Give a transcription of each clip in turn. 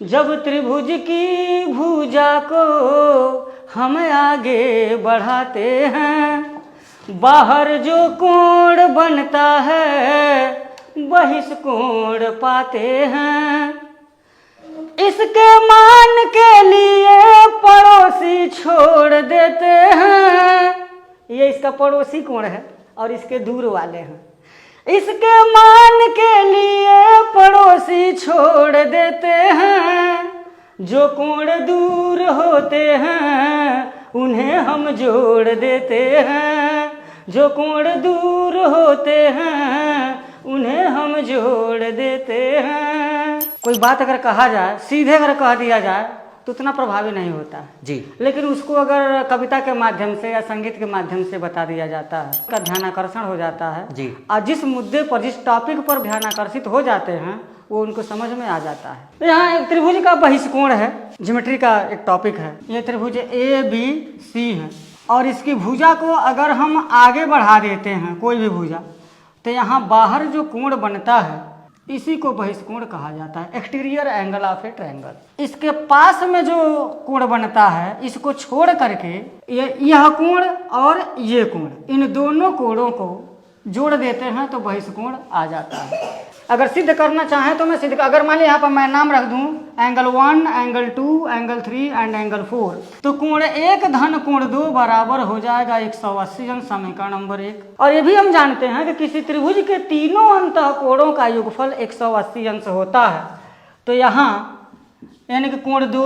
जब त्रिभुज की भुजा को हम आगे बढ़ाते हैं, बाहर जो कोण बनता है बहिष्कोण पाते हैं। इसके मान के लिए पड़ोसी छोड़ देते हैं। ये इसका पड़ोसी कोण है और इसके दूर वाले हैं। इसके मान के लिए पड़ोसी छोड़ देते हैं। जो कोण दूर होते हैं उन्हें हम जोड़ देते हैं। जो कोण दूर होते हैं उन्हें हम जोड़ देते हैं। कोई बात अगर कहा जाए, सीधे अगर कह दिया जाए तो उतना प्रभावी नहीं होता जी। लेकिन उसको अगर कविता के माध्यम से या संगीत के माध्यम से बता दिया जाता है का ध्यान आकर्षण हो जाता है जी। और जिस मुद्दे पर, जिस टॉपिक पर ध्यान आकर्षित हो जाते हैं वो उनको समझ में आ जाता है। तो यहाँ एक त्रिभुज का बहिष्कोण है, ज्योमेट्री का एक टॉपिक है। ये त्रिभुज ABC है और इसकी भुजा को अगर हम आगे बढ़ा देते हैं, कोई भी भुजा, तो यहाँ बाहर जो कोण बनता है इसी को बहिष्कोण कहा जाता है, exterior angle of A triangle. इसके पास में जो कोण बनता है इसको छोड़ करके यह कोण और ये कोण, इन दोनों कोणों को जोड़ देते हैं तो बहिष्कोण आ जाता है। अगर सिद्ध करना चाहें तो मैं सिद्ध, अगर मान लीजिए यहाँ पर मैं नाम रख दूं angle 1, angle 2, angle 3 and angle 4, तो कोण 1 धन कोण 2 बराबर हो जाएगा 180 अंश, समीकरण नंबर 1। और ये भी हम जानते हैं कि किसी त्रिभुज के तीनों अंतः कोणों का योगफल 180 अंश होता है। तो यहाँ यानी कि कोण 2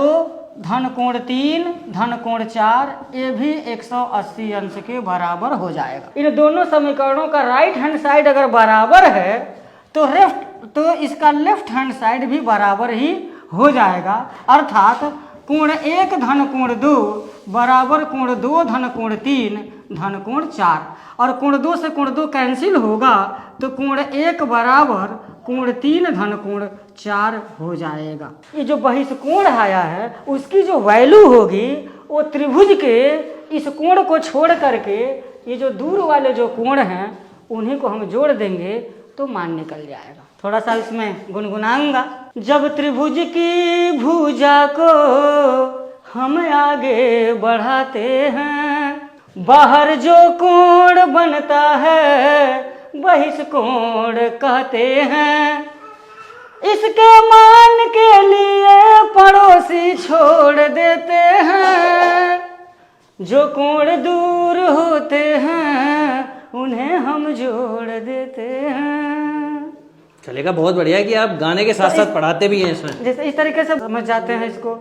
धन कोण 3 धन कोण 4 ये भी 180 अंश के बराबर हो जाएगा। इन दोनों समीकरणों का राइट हैंड साइड अगर बराबर है तो इसका लेफ्ट हैंड साइड भी बराबर ही हो जाएगा। अर्थात कोण 1 धन कोण 2 बराबर कोण 2 धन कोण 3 धन कोण 4, और कोण 2 से कोण 2 कैंसिल होगा तो कोण 1 बराबर कोण 3 धन कोण 4 हो जाएगा। ये जो बहिष्कोण आया है उसकी जो वैल्यू होगी वो त्रिभुज के इस कोण को छोड़ करके ये जो दूर वाले जो कोण हैं उन्हीं को हम जोड़ देंगे तो मान निकल जाएगा। थोड़ा सा इसमें गुनगुनाऊंगा। जब त्रिभुज की भुजा को हम आगे बढ़ाते हैं, बाहर जो कोण बनता है बहिष्कोण कहते हैं। इसके मान के लिए पड़ोसी छोड़ देते हैं। जो कोण दूर होते हैं उन्हें हम जोड़ देते हैं। चलेगा, बहुत बढ़िया है कि आप गाने के साथ साथ पढ़ाते भी हैं इसमें। जैसे इस तरीके से समझ जाते हैं इसको।